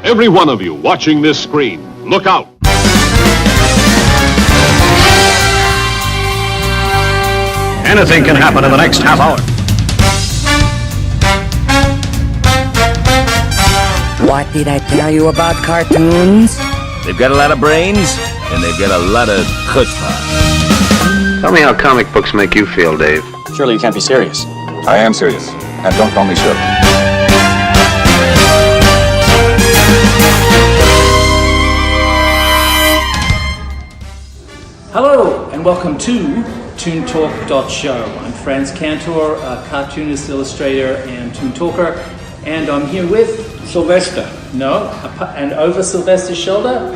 Every one of you watching this screen, look out. Anything can happen in the next half hour. What did I tell you about cartoons? They've got a lot of brains, and they've got a lot of chutzpah. Tell me how comic books make you feel, Dave. Surely you can't be serious. I am serious, and don't call me Shirley. Hello, and welcome to ToonTalk.Show. I'm Franz Cantor, a cartoonist, illustrator, and Toon Talker, and I'm here with Sylvester. No, and over Sylvester's shoulder.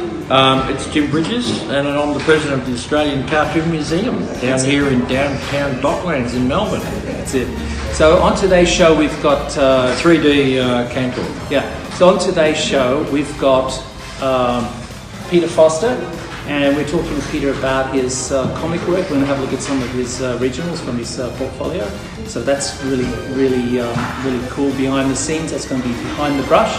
It's Jim Bridges, and I'm the president of the Australian Cartoon Museum down here in downtown Docklands in Melbourne. That's it. So on today's show we've got 3D Cantor. Yeah. So on today's show we've got Peter Foster, and we're talking to Peter about his comic work. We're going to have a look at some of his regionals from his portfolio. So that's really cool behind the scenes. That's going to be behind the brush.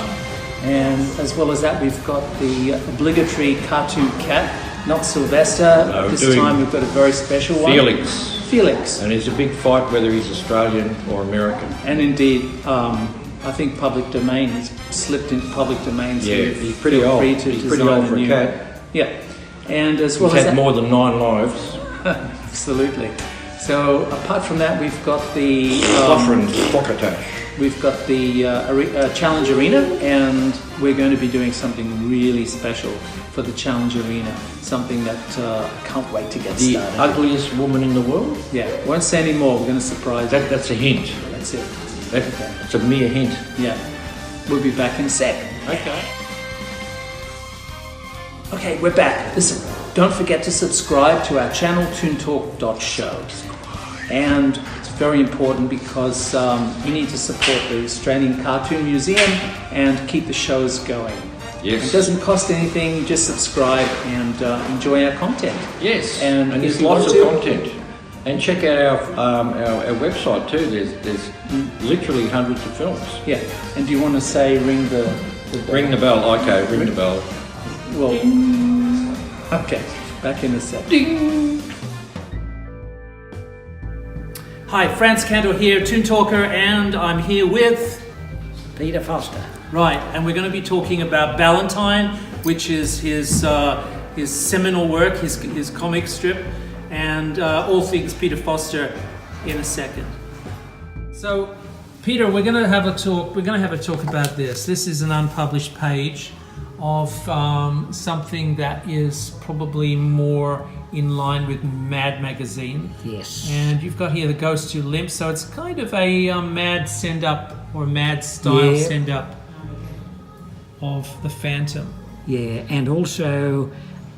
And as well as that, we've got the obligatory cartoon cat, not Sylvester. No, this time we've got a very special one. Felix. And it's a big fight whether he's Australian or American. And indeed, I think public domain, he's slipped into public domain. So yeah, he's pretty old. He's pretty old for a cat. Yeah. And as well he's as had that, more than 9 lives. Absolutely. So apart from that, we've got the we've got the Challenge Arena, and we're going to be doing something really special for the Challenge Arena. Something that I can't wait to get started. The ugliest woman in the world? Yeah, won't say any more. We're going to surprise you. That's a hint. That's it. It's a mere hint. Yeah. We'll be back in a sec. Okay. Okay, we're back. Listen, don't forget to subscribe to our channel, ToonTalk.Show. And it's very important because you need to support the Australian Cartoon Museum and keep the shows going. Yes. It doesn't cost anything, just subscribe and enjoy our content. Yes, and there's lots of content. And check out our website too. There's literally hundreds of films. Yeah, and do you want to say ring the bell? Ring the bell, okay, ring the bell. Well, ding. Okay, back in a sec. Ding. Hi, Franz Cantor here, Toon Talker, and I'm here with Peter Foster. Right, and we're going to be talking about Ballantine, which is his seminal work, his comic strip, and all things Peter Foster in a second. So, Peter, we're going to have a talk. We're going to have a talk about this. This is an unpublished page of something that is probably more in line with Mad Magazine. Yes. And you've got here the Ghost Who Limps, so it's kind of a mad send-up or mad style send-up of the Phantom. Yeah, and also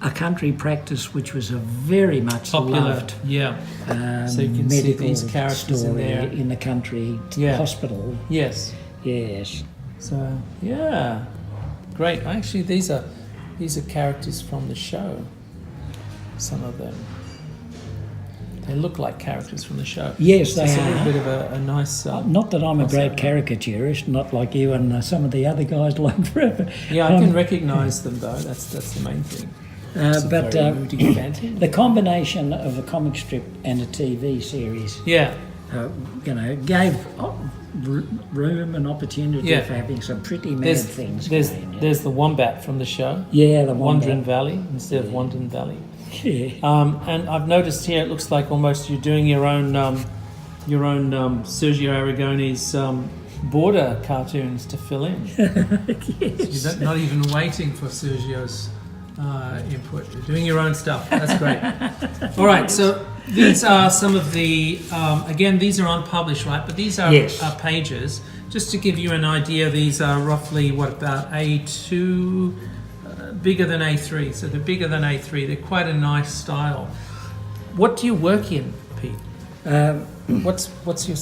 a country practice which was a very much popular, loved. Yeah. So you can see these characters in there in the country hospital. Yes. Yes. So yeah, great. Actually, these are characters from the show. Some of them. They look like characters from the show. Yes, they it's are. A little bit of a nice... not that I'm a great caricaturist, not like you and some of the other guys like forever. Yeah, I can recognise them though. That's the main thing. But the combination of a comic strip and a TV series, gave room and opportunity for having some pretty mad things. There's the Wombat from the show. Yeah, the Wandering Valley instead of Wandering Valley. Yeah. And I've noticed here it looks like almost you're doing your own Sergio Aragone's border cartoons to fill in. Yes. So you're not even waiting for Sergio's input. You're doing your own stuff. That's great. All right, so these are some of the again, these are unpublished, right? But these are pages. Just to give you an idea, these are roughly about A2. Bigger than A3, so they're bigger than A3. They're quite a nice style. What do you work in, Pete? What's your...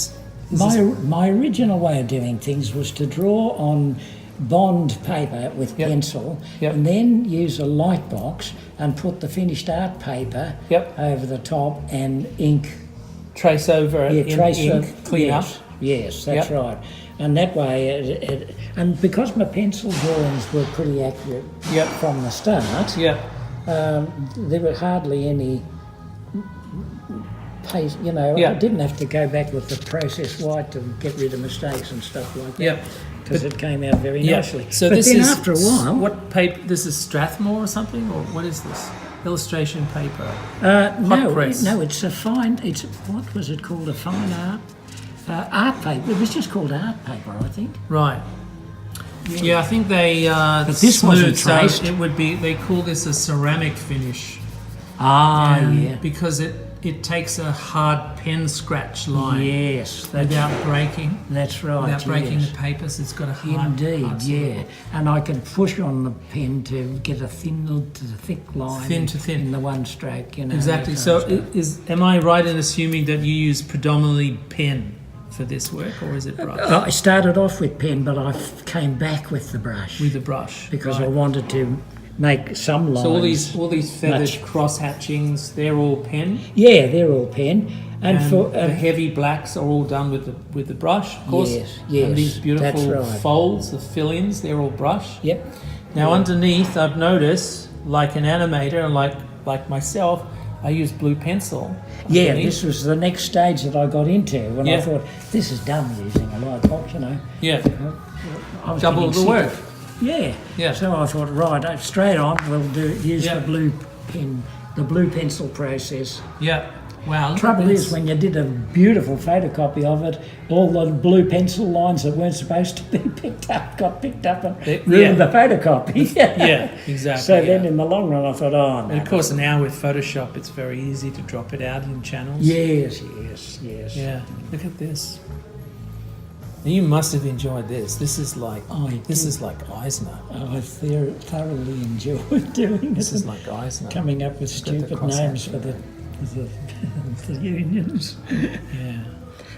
My original way of doing things was to draw on bond paper with pencil and then use a light box and put the finished art paper over the top and ink. Trace over it, ink, clean up. Yes, that's right. And that way, and because my pencil drawings were pretty accurate from the start, there were hardly any pace, I didn't have to go back with the process white to get rid of mistakes and stuff like that. Because it came out very nicely. So but this then is after a while, what paper? This is Strathmore or something, or what is this? Illustration paper. Press. No, it's a fine. It's what was it called? A fine art paper. It was just called art paper, I think. Right. Yeah, I think they. But this wasn't traced. So it would be. They call this a ceramic finish. Because it takes a hard pen scratch line. Yes, without breaking. That's right. Without breaking the papers, it's got a hard. Indeed, and I can push on the pen to get a thin to thick line. Thin to thin in the one stroke. Exactly. So, am I right in assuming that you use predominantly pen for this work, or is it brush? I started off with pen, but I came back with the brush. With the brush, because I wanted to make some lines. So all these feathered cross hatchings, they're all pen. Yeah, they're all pen, and for the heavy blacks are all done with the brush, of course. Yes, and these beautiful that's right. folds, the fill-ins, they're all brush. Yep. Now underneath, I've noticed, like an animator, and like myself, I use blue pencil. Yeah, underneath. this was the next stage that I got into when I thought this is dumb using a light box, Yeah. I was double the work. Yeah. So I thought, right, straight on, we'll use the blue pencil process. Yeah. Wow. Trouble is, when you did a beautiful photocopy of it, all the blue pencil lines that weren't supposed to be picked up got picked up and ruined the photocopy. Yeah, exactly. So then, in the long run, I thought, no. And of course, now with Photoshop, it's very easy to drop it out in channels. Yes. Yeah. Look at this. You must have enjoyed this. This is like Eisner. I thoroughly enjoyed doing this. This is like Eisner. Coming up with stupid names for the unions. Yeah.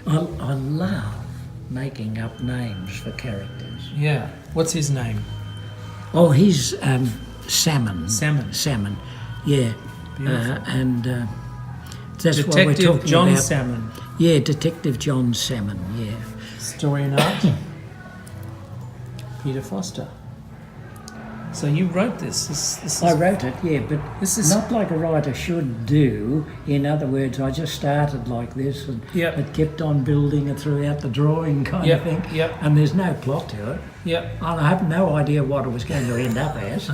I love making up names for characters. Yeah. What's his name? Oh, he's Salmon. Salmon. Yeah. And that's Detective what we're talking John about. Salmon. Yeah, Detective John Salmon. Yeah. Story and art. Peter Foster. So you wrote this. This is, I wrote it, yeah, but this is not like a writer should do. In other words, I just started like this and it kept on building it throughout the drawing kind of thing. Yep. And there's no plot to it. Yep. I have no idea what it was going to end up as,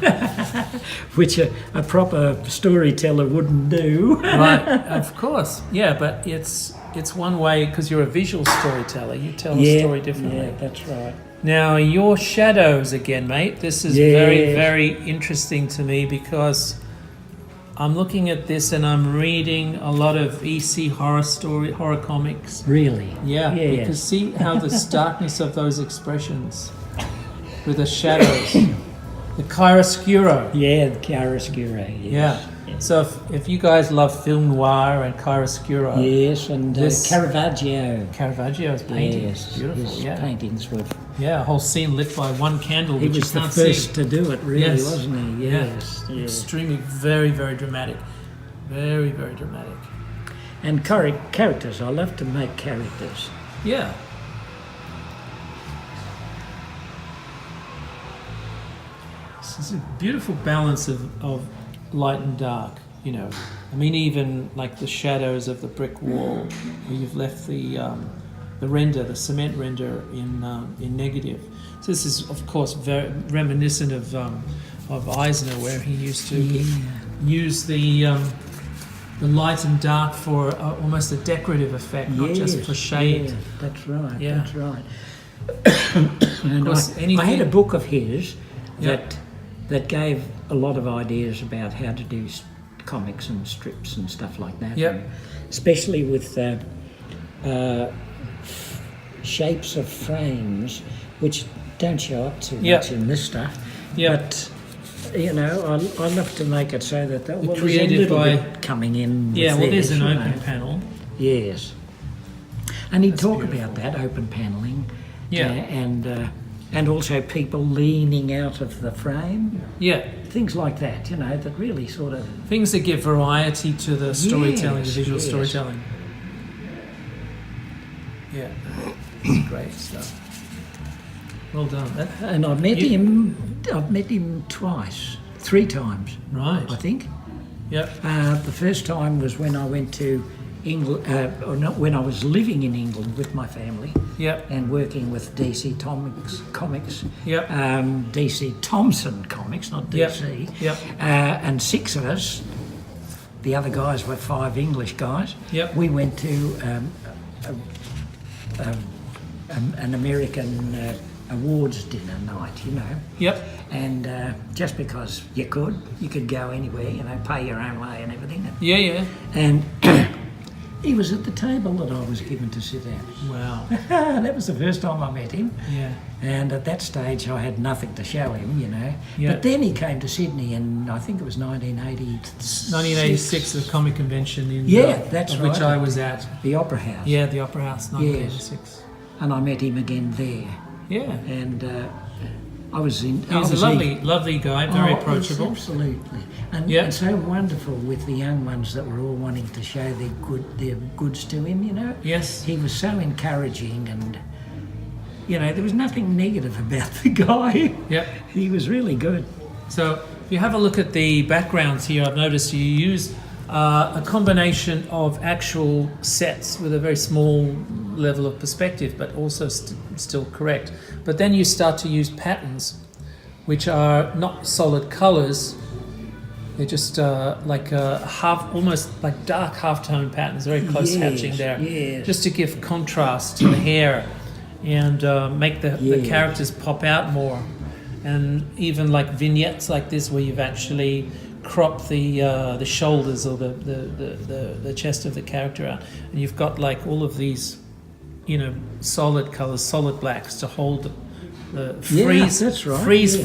which a proper storyteller wouldn't do. Right, of course. Yeah, but it's one way, because you're a visual storyteller. You tell a story differently. Yeah, that's right. Now, your shadows again, mate. This is very, very interesting to me because I'm looking at this and I'm reading a lot of EC horror comics. Really? Yeah. Because see how the starkness of those expressions with the shadows. The chiaroscuro. Yeah, the chiaroscuro, yes. Yeah. So if you guys love film noir and chiaroscuro. Yes, and Caravaggio. Caravaggio's paintings. Yes, beautiful. his paintings were... Yeah, a whole scene lit by one candle, he which was you the can't first see. to do it, really, wasn't he? Yes. Extremely, very, very dramatic. Very, very dramatic. And characters. I love to make characters. Yeah. This is a beautiful balance of light and dark, you know. I mean, even like the shadows of the brick wall, where you've left the render, the cement render in negative. So this is, of course, very reminiscent of Eisner, where he used to use the light and dark for almost a decorative effect, not just for shade. Yeah, that's right. Yeah. That's right. And I had a book of his that gave a lot of ideas about how to do comics and strips and stuff like that. Yep. And especially with shapes of frames, which don't show up too much in this stuff. Yep. But you know, I love to make it so that there's created a little by bit coming in. There's an open panel. Yes. And he'd talk about that, open panelling. Yeah. And also people leaning out of the frame. Yeah. Things like that, you know, that really sort of... Things that give variety to the storytelling, the visual storytelling. Yeah. It's great stuff. Well done. And I've met him twice, 3 times. Right. I think. Yep. The first time was when I went to England, or not, when I was living in England with my family. Yep. And working with DC Comics. Yep. DC Thompson Comics, not DC. Yep. And 6 of us. The other guys were 5 English guys. Yep. We went to an American awards dinner night, you know. Yep. And just because you could go anywhere, you know, pay your own way and everything. Yeah. And he was at the table that I was given to sit at. Wow. That was the first time I met him. Yeah. And at that stage, I had nothing to show him, you know. Yeah. But then he came to Sydney, and I think it was 1986, the comic convention in that's of right. which I was at. The Opera House. Yeah, the Opera House, 1986. And I met him again there. Yeah. And I was in. He's a lovely guy, very approachable. Absolutely. And, Yeah. and so wonderful with the young ones that were all wanting to show their goods to him, you know. Yes. He was so encouraging, and, you know, there was nothing negative about the guy. Yep. He was really good. So if you have a look at the backgrounds here, I've noticed you use a combination of actual sets with a very small level of perspective, but also still correct. But then you start to use patterns, which are not solid colors. They're just like almost like dark half-tone patterns, very close hatching there, just to give contrast to the hair and make the characters pop out more. And even like vignettes like this, where you've actually cropped the shoulders or the chest of the character out, and you've got like all of these, you know, solid colors, solid blacks to hold the freeze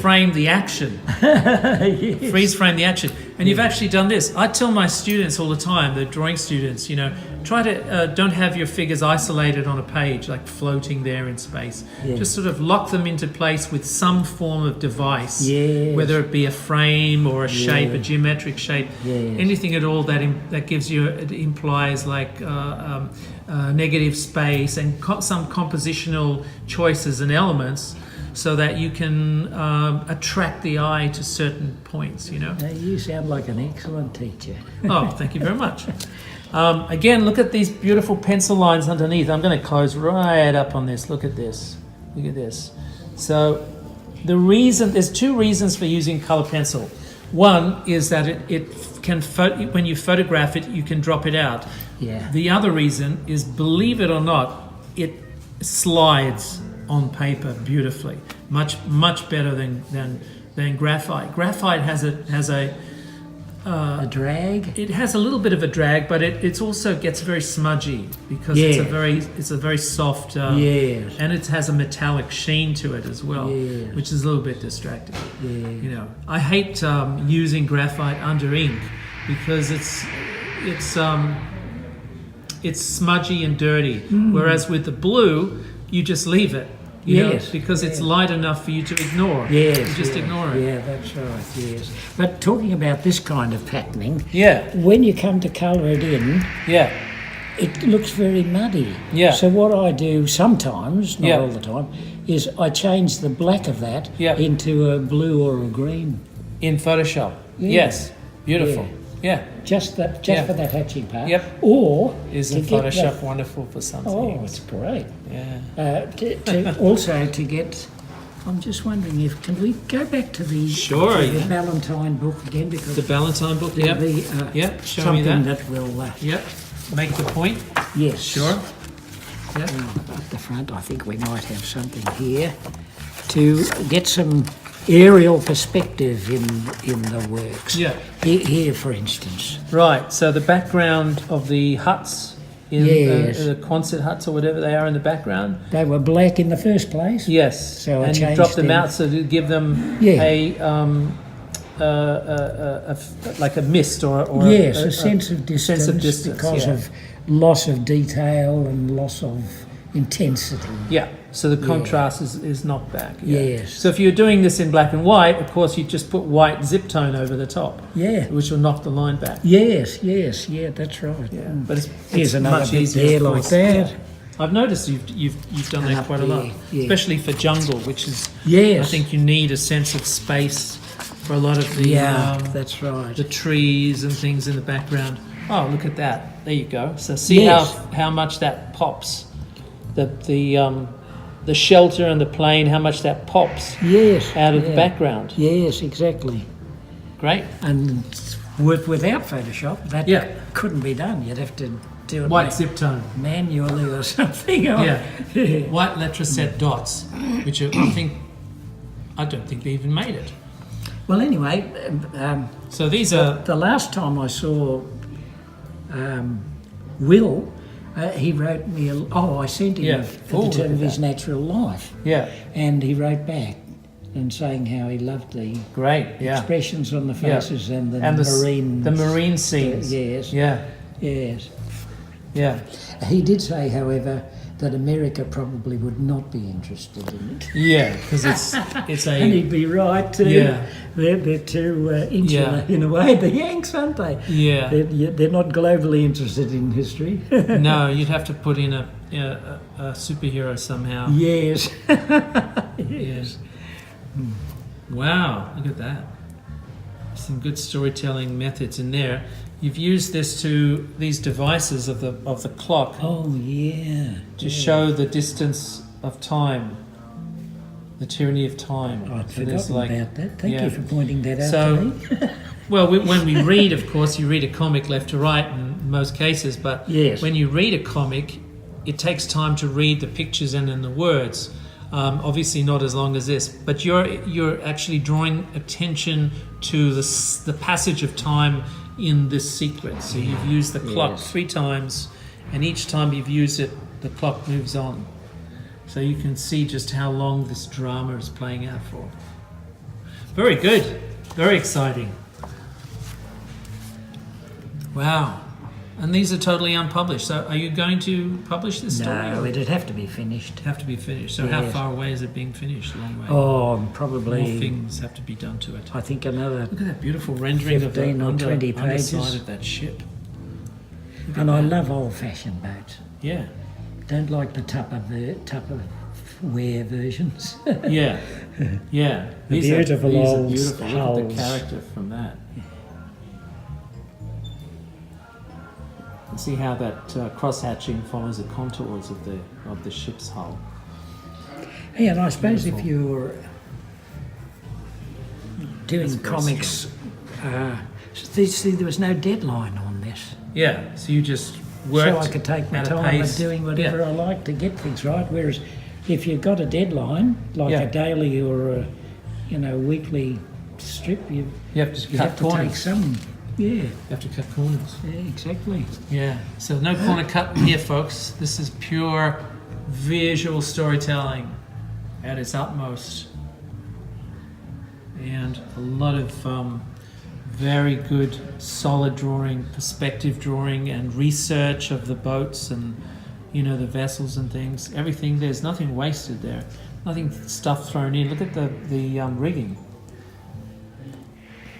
frame the action. Yes. Freeze frame the action. And you've actually done this. I tell my students all the time, the drawing students, you know, try to don't have your figures isolated on a page, like floating there in space. Yeah. Just sort of lock them into place with some form of device, Yes. whether it be a frame or a shape, a geometric shape, anything at all that gives you, it implies like negative space and some compositional choices and elements, so that you can attract the eye to certain points, you know. Now, you sound like an excellent teacher. Oh, thank you very much. Again, look at these beautiful pencil lines underneath. I'm going to close right up on this. Look at this. Look at this. So there's 2 reasons for using color pencil. One is that it can, when you photograph it, you can drop it out. Yeah. The other reason is, believe it or not, it slides on paper beautifully, much better than graphite. Graphite has a drag. It has a little bit of a drag, but it also gets very smudgy because it's a very soft and it has a metallic sheen to it as well, which is a little bit distracting. You know, I hate using graphite under ink because it's smudgy and dirty, whereas with the blue you just leave it. You know, because it's light enough for you to ignore. Yes, you just ignore it. Yeah, that's right, yes. But talking about this kind of patterning, when you come to colour it in, it looks very muddy. Yeah. So what I do sometimes, not all the time, is I change the black of that into a blue or a green. In Photoshop? Yes. Beautiful. Yeah. Just for that hatching part. Yep. Or isn't Photoshop wonderful for something? Oh, it's great. Yeah. Also to get, I'm just wondering if can we go back to the the Valentine book again, because the Valentine book. Show me that. That will. Make the point. Yes. Sure. Yeah. At the front, I think we might have something here to get some aerial perspective in the works. Yeah. Here, for instance. Right. So the background of the huts in the Quonset huts or whatever they are in the background. They were black in the first place. Yes. So and you drop them out so to give them like a mist or a sense of distance, because of loss of detail and loss of intensity. Yeah. So the contrast is knocked back. Yes. So if you're doing this in black and white, of course you just put white zip tone over the top. Yeah. Which will knock the line back. Yes, that's right. Yeah. But it's another much bit easier there like that. I've noticed you've done And that up quite a lot, there, yeah. especially for jungle, which is. Yes. I think you need a sense of space for a lot of the. That's right. The trees and things in the background. Oh, look at that! There you go. So see Yes. how much that pops. The shelter and the plane, how much that pops Yes. out of the background. Yes, exactly. Great. And without Photoshop, that couldn't be done. You'd have to do it White zip tone. manually or something. Yeah. White letraset dots, which I don't think they even made it. Well, anyway, So these are. the last time I saw Will, he wrote me. I sent him Oh, the look term at of his that. natural life, Yeah. and he wrote back and saying how he loved the Great. Yeah. expressions on the faces and the the marine marine scenes. yes, Yeah. yes. Yeah. He did say, however, that America probably would not be interested in it. Yeah. Because it's a. And he'd be right too. Yeah. They're too insular Yeah. in a way. The Yanks, aren't they? Yeah. They're not globally interested in history. No, you'd have to put in a superhero somehow. Yes. Yes. Wow, look at that. Some good storytelling methods in there. You've used these devices of the clock Oh yeah. to show the distance of time, the tyranny of time. I'd So there's forgotten about that. Thank yeah. you for pointing that out So- to me. Well, when we read, of course, you read a comic left to right in most cases, but Yes. when you read a comic, it takes time to read the pictures and then the words. Obviously not as long as this, but you're actually drawing attention to the passage of time in this sequence. So you've used the clock 3 times, and each time you've used it, the clock moves on. So you can see just how long this drama is playing out for. Very good. Very exciting. Wow. And these are totally unpublished. So are you going to publish this story? No, or it'd have to be finished. have to be finished. So how Yes. far away is it being finished? A long way. Oh, More probably. things have to be done to it. I think another. Look at that beautiful rendering of the 15 or 20 underside pages. of that ship. And I love old-fashioned boats. Yeah. Don't like the Tupperware versions. Yeah. Yeah. The beautiful these are old beautiful. Look at the hulls. character from that. And see how that cross-hatching follows the contours of the ship's hull. Yeah, and I suppose if you're doing That's very comics, see, there was no deadline on this. Yeah. So you just worked So I could take my at a time pace. and doing whatever Yeah. I like to get things right. Whereas if you've got a deadline, like Yeah. a daily or a weekly strip, you You have to you cut have to take corners. some. Yeah, You have to cut corners. yeah, exactly. Yeah, so no corner cutting here, folks. This is pure visual storytelling at its utmost. And a lot of very good, solid drawing, perspective drawing, and research of the boats and, the vessels and things. Everything, there's nothing wasted there. Nothing stuff thrown in. Look at the rigging.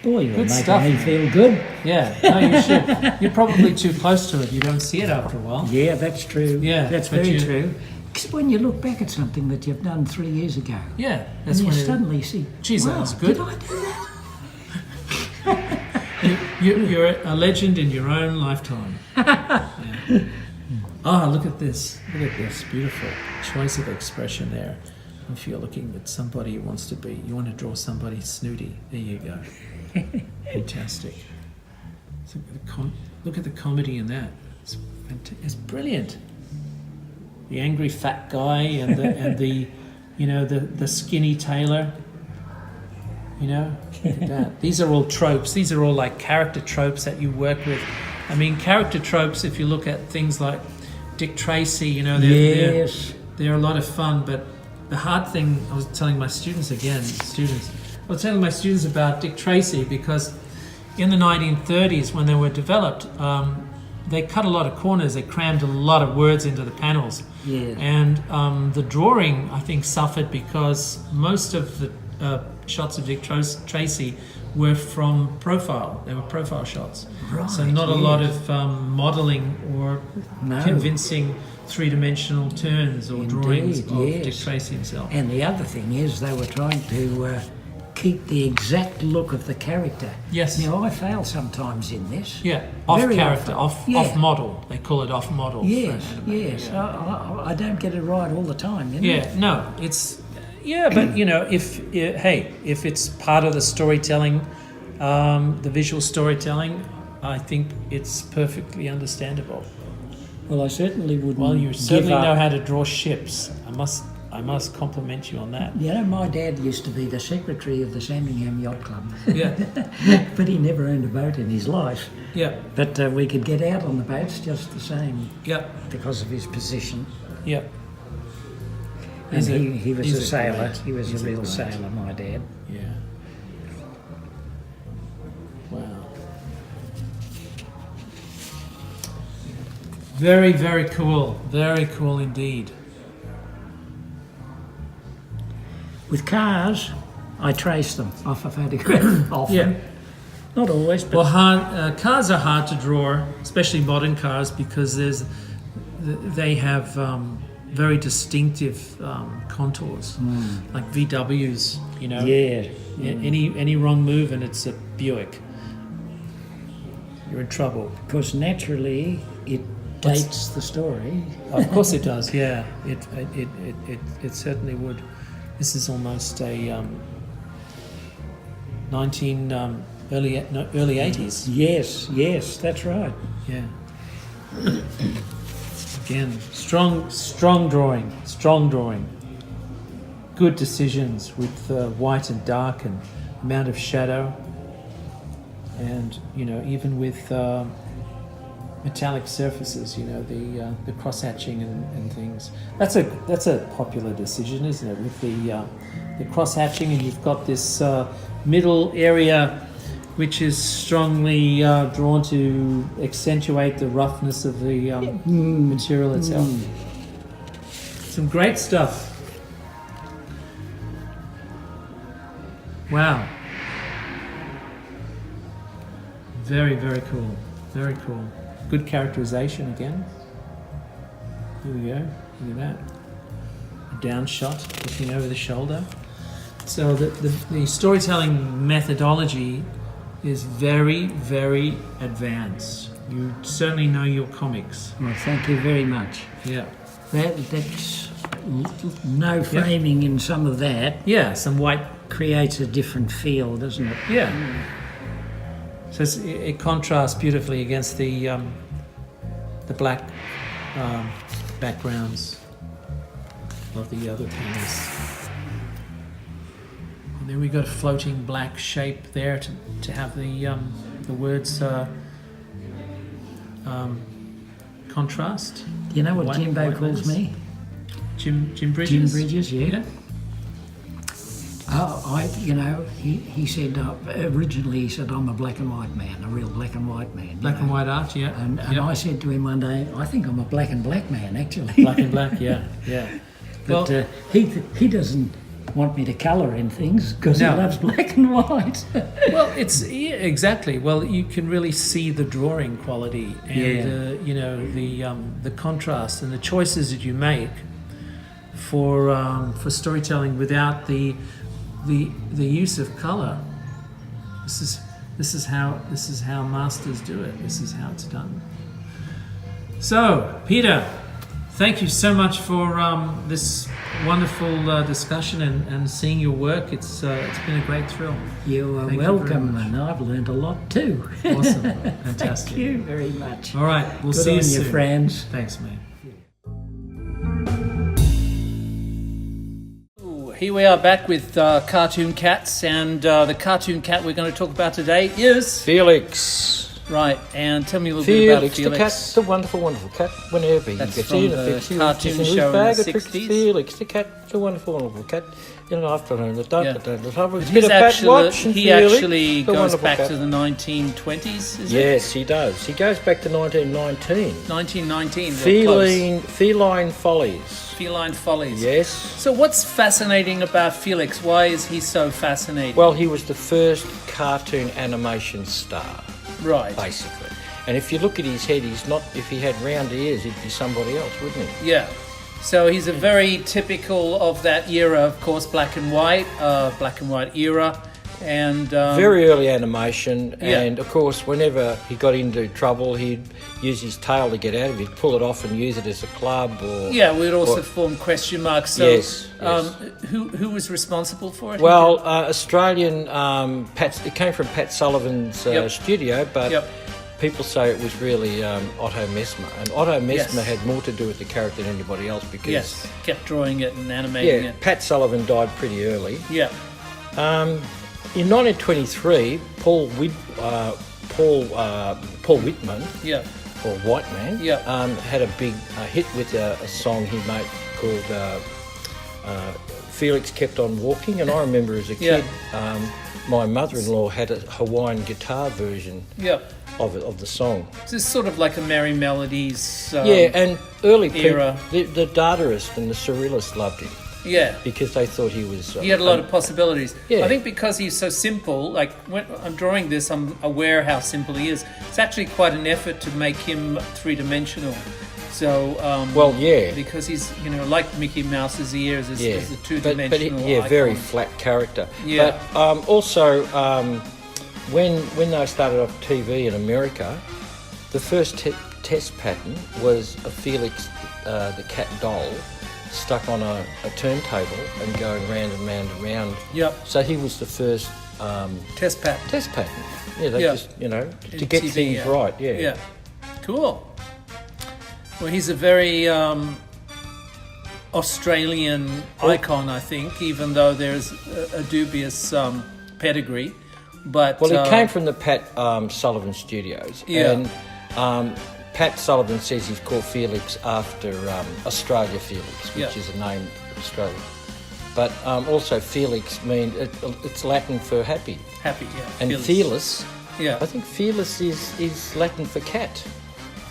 Boy, you're Good making stuff. me feel good. Yeah, no, you should. You're probably too close to it. You don't see it after a while. Yeah, that's true. Yeah, that's but very you- true. 'Cause when you look back at something that you've done 3 years ago, Yeah, that's and you when it, suddenly see, Geez, that wow, was good. did I do that? you're a legend in your own lifetime. Yeah. Oh, look at this. Look at this. Beautiful choice of expression there. If you're looking at somebody who wants to be, you want to draw somebody snooty. There you go. Fantastic. So look at the comedy in that. It's brilliant. The angry fat guy and the the skinny tailor. Look at that. These are all tropes. These are all like character tropes that you work with. I mean, character tropes, if you look at things like Dick Tracy, Yes. they're a lot of fun, but the hard thing, I was telling my students about Dick Tracy because in the 1930s when they were developed, they cut a lot of corners, they crammed a lot of words into the panels. Yeah. And the drawing, I think, suffered because most of the shots of Dick Tracy were from profile. They were profile shots. Right, So not a lot of modelling or No. convincing three-dimensional turns or drawings of Dick Tracy himself. And the other thing is they were trying to keep the exact look of the character. Yes. Now, I fail sometimes in this. Yeah, off Very character, often. off model. They call it off model. Yes, for anime. yes. I don't get it right all the time, you know? Yeah, no, it's... Yeah, but, you know, if it's part of the storytelling, the visual storytelling, I think it's perfectly understandable. Well, I certainly wouldn't. Well, you certainly give up. know how to draw ships. I must compliment you on that. You know, my dad used to be the secretary of the Sandringham Yacht Club. Yeah. But he never owned a boat in his life. Yeah. But we could get out on the boats just the same. Yeah. Because of his position. Yeah. And he was he's a sailor. great- He was he's a real great- sailor, my dad. Yeah. Wow. Very, very cool. Very cool indeed. With cars, I trace them off a photograph often. Yeah. Not always, but Well, cars are hard to draw, especially modern cars, because they have very distinctive contours, like VWs. You know, any wrong move and it's a Buick. You're in trouble. because naturally it dates the story. Of course it does. Yeah, it certainly would. This is almost a early 80s. Yes, that's right. Yeah. Again, strong drawing. Good decisions with white and dark and amount of shadow, and you know, even with metallic surfaces, you know, the cross hatching and things. That's a popular decision, isn't it? With the cross hatching, and you've got this middle area which is strongly drawn to accentuate the roughness of the material itself. Some great stuff. Wow. Very, very cool. Very cool. Good characterization again. Here we go. Look at that. A down shot looking over the shoulder. So the storytelling methodology is very, very advanced. You certainly know your comics. Well, thank you very much. Yeah. That's no framing in some of that Yeah, some white. creates a different feel, doesn't it? Yeah. So it contrasts beautifully against the black backgrounds of the other panels. And then we got a floating black shape there to have the words contrast. You know what White- Jimbo white calls letters. me? Jim Bridges. Jim Bridges, yeah. Yeah. He said originally he said I'm a black and white man, a real black and white man. Black and white art, yeah. And Yep. I said to him one day, I think I'm a black and black man actually. Black and black, yeah, yeah. But Well, he doesn't want me to colour in things because No. he loves black and white. well, exactly. Well, you can really see the drawing quality and you know, the contrast and the choices that you make for storytelling without the use of color. This is how masters do it. This is how it's done. So, Peter, thank you so much for this wonderful discussion and seeing your work. It's been a great thrill. You are Thank you very welcome, much. and I've learned a lot too. Awesome, fantastic. Thank you very much. All right, we'll Good see on you soon, friends. Thanks, mate. Here we are back with Cartoon Cats, and the cartoon cat we're going to talk about today is Felix. right. And tell me a little bit about Felix the Felix. cat, the wonderful, wonderful cat. Whenever That's he gets from in, the it fits cartoon in his show in bag. the It fits 60s. Felix the cat, the wonderful, wonderful cat. In the afternoon, the dark, Yeah. the top. It's He's been a pat actually, watch. And he Felix, actually the goes wonderful back cat. to the 1920s, is it? Yes, he does. He goes back to 1919. 1919. Well, Feline Follies. Feline Follies. Yes. So what's fascinating about Felix? Why is he so fascinating? Well, he was the first cartoon animation star, right. basically. And if you look at his head, he's not. If he had round ears, he'd be somebody else, wouldn't he? Yeah. So he's a very typical of that era, of course, black and white era, and very early animation. And of course, whenever he got into trouble, he'd use his tail to get out of it. He'd pull it off and use it as a club. We'd also form question marks. So, yes. Who was responsible for it? Well, Australian Pat. It came from Pat Sullivan's studio, but. People say it was really Otto Messmer, and Otto Messmer had more to do with the character than anybody else because kept drawing it and animating it. Pat Sullivan died pretty early. Yeah. In 1923, Paul Whitman, or Whiteman, had a big hit with a song he made called "Felix Kept on Walking," and I remember as a kid, my mother-in-law had a Hawaiian guitar version. Of the song. It's just sort of like a Merry Melodies and early era. People, the Dadaists and the Surrealists loved him. Yeah. Because they thought he was... he had a lot of possibilities. I think because he's so simple, like when I'm drawing this, I'm aware how simple he is. It's actually quite an effort to make him three-dimensional. So, because he's, like Mickey Mouse's ears is a two-dimensional icon. Very flat character. Yeah. But also... When they started off TV in America, the first test pattern was a Felix the cat doll stuck on a turntable and going round and round and round. Yep. So he was the first test pattern. Yeah, they just to get TV, things right. Yeah. Yeah. Cool. Well, he's a very Australian icon, I think, even though there's a dubious pedigree. But he came from the Pat Sullivan Studios, and Pat Sullivan says he's called Felix after Australia Felix, which is a name of Australia. But also Felix means it's Latin for happy. Happy, yeah. And Felis, I think Felis is Latin for cat.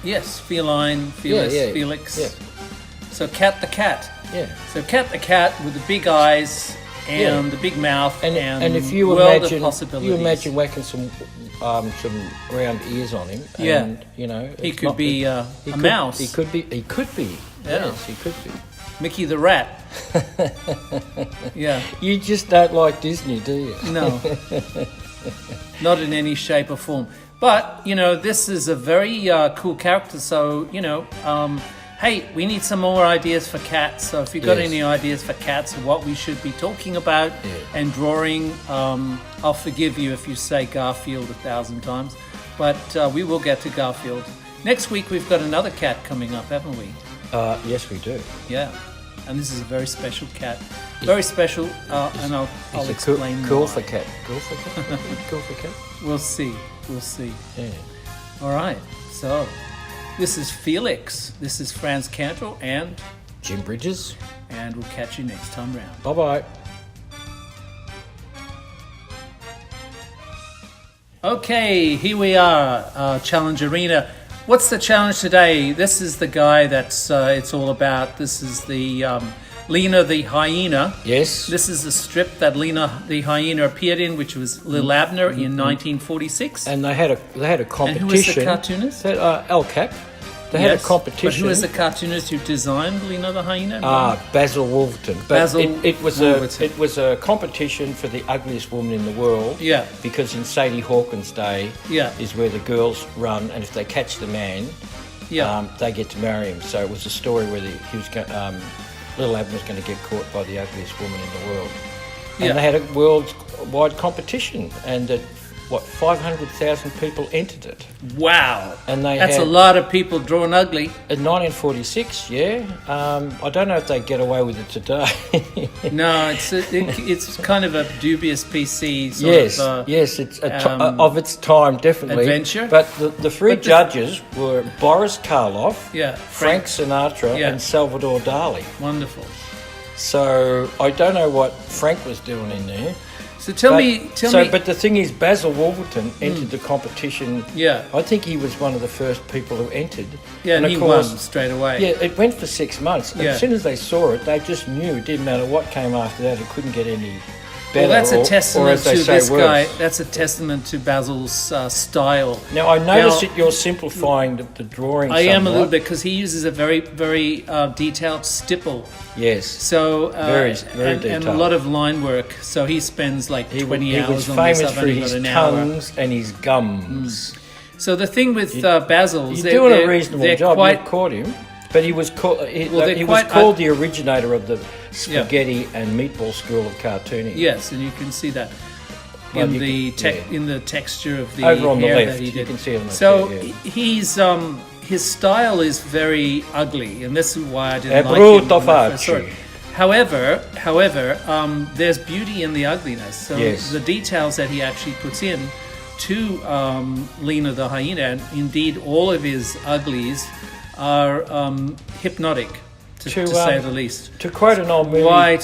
Yes, feline, Felis, Felix. Yeah. So Cat the cat. Yeah. So Cat the cat with the big eyes. And the big mouth and if you world imagine, of possibilities. You imagine whacking some round ears on him. Yeah, and, he could be a mouse. He could be. Yeah. Yes, he could be. Mickey the rat. Yeah. You just don't like Disney, do you? No. Not in any shape or form. But this is a very cool character. So hey, we need some more ideas for cats. So if you've got any ideas for cats and what we should be talking about and drawing, I'll forgive you if you say Garfield 1,000 times. But we will get to Garfield. Next week, we've got another cat coming up, haven't we? Yes, we do. Yeah. And this is a very special cat. Very special, and I'll explain cool more. For cat. Cool for cat. Cool for cat. We'll see. Yeah. All right. So... this is Felix, this is Franz Cantor and Jim Bridges. And we'll catch you next time round. Bye-bye. Okay, here we are, Challenge Arena. What's the challenge today? This is the guy that's it's all about. This is the Lena the Hyena. Yes. This is the strip that Lena the Hyena appeared in, which was Lil Abner in 1946. And they had a competition. And who was the cartoonist? El Cap. They had a competition. But who was the cartoonist who designed Lena the Hyena? Basil Wolverton. But it was a competition for the ugliest woman in the world. Yeah. Because in Sadie Hawkins' day is where the girls run, and if they catch the man, they get to marry him. So it was a story where Little Abner was going to get caught by the ugliest woman in the world. And they had a worldwide competition, and 500,000 people entered it. Wow. And that's a lot of people drawn ugly. In 1946, I don't know if they get away with it today. No, it's kind of a dubious PC it's of its time, definitely. Adventure. But the three judges were Boris Karloff, Frank Sinatra, and Salvador Dali. Wonderful. So I don't know what Frank was doing in there. So tell me. But the thing is, Basil Wolverton entered the competition. Yeah. I think he was one of the first people who entered. Yeah, and he won straight away. Yeah, it went for 6 months. Yeah. As soon as they saw it, they just knew it didn't matter what came after that. It couldn't get any better. Well, that's a testament to this worse. guy. That's a testament to Basil's style. Now, I notice that you're simplifying the drawing. I am a little bit because he uses a very, very detailed stipple. Yes. So very detailed. And a lot of line work. So he spends like 20 hours on this. He was famous for his tongues and his gums. So the thing with Basil is he's doing a reasonable job. You've caught him. But he was called the originator of the spaghetti and meatball school of cartooning. Yes, and you can see that in the texture of the over on hair the left. That he did. You can see it on the so chair, yeah. He's his style is very ugly, and this is why I didn't like him when I first saw it. However, there's beauty in the ugliness. So the details that he actually puts in to Lena the hyena, and indeed all of his uglies are hypnotic, to say the least. To quote an old movie...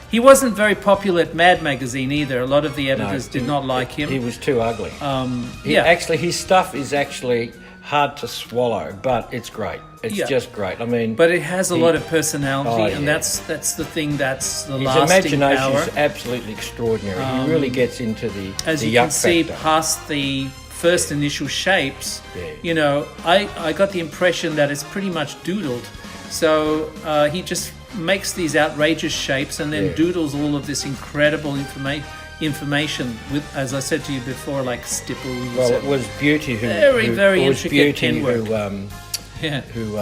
he wasn't very popular at Mad Magazine either. A lot of the editors did not like him. He was too ugly. Actually, his stuff is actually hard to swallow, but it's great. It's just great. I mean... But it has a lot of personality, and that's the thing that's the lasting power. His imagination is absolutely extraordinary. He really gets into the as the you can see, past the first initial shapes, I got the impression that it's pretty much doodled. So he just makes these outrageous shapes and then doodles all of this incredible information with, as I said to you before, like stipples. Well, it was Beauty who very intricate pen work. Who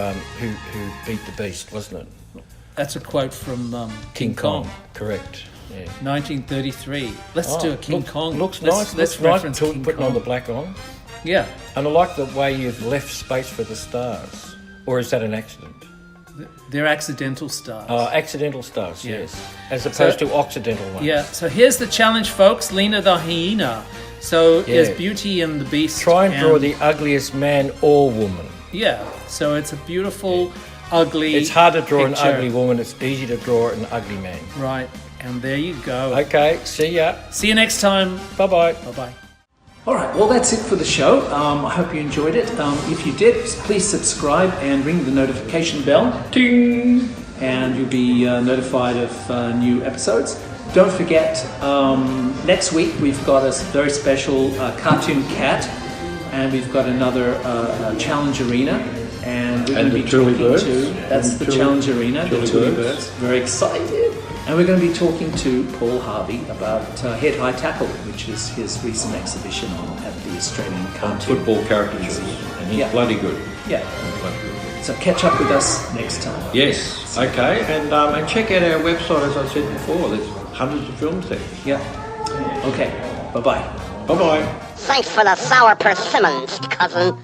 beat the beast, wasn't it? That's a quote from King Kong. Correct. Yeah. 1933. Let's do a King Kong. Looks nice. Let's reference King Kong. Putting on the black on. Yeah. And I like the way you've left space for the stars. Or is that an accident? They're accidental stars. Oh, accidental stars, yes. As opposed to occidental ones. Yeah. So here's the challenge, folks. Lena the hyena. So there's Beauty and the Beast. Try and draw the ugliest man or woman. Yeah. So it's a beautiful, ugly It's hard to draw picture. an ugly woman. It's easy to draw an ugly man. Right. And there you go. Okay, see ya. See you next time. Bye-bye. Bye-bye. All right, well, that's it for the show. I hope you enjoyed it. If you did, please subscribe and ring the notification bell. Ding! And you'll be notified of new episodes. Don't forget, next week we've got a very special cartoon cat, and we've got another challenge arena. And we're going to be talking to... That's the challenge arena, the Tully Birds. Very excited. And we're going to be talking to Paul Harvey about Head High Tackle, which is his recent exhibition at the Australian Cartoon Football caricatures. And he's bloody good. Yeah. So catch up with us next time. Yes. Okay. And check out our website, as I said before. There's hundreds of films there. Yeah. Okay. Bye-bye. Bye-bye. Thanks for the sour persimmons, cousin.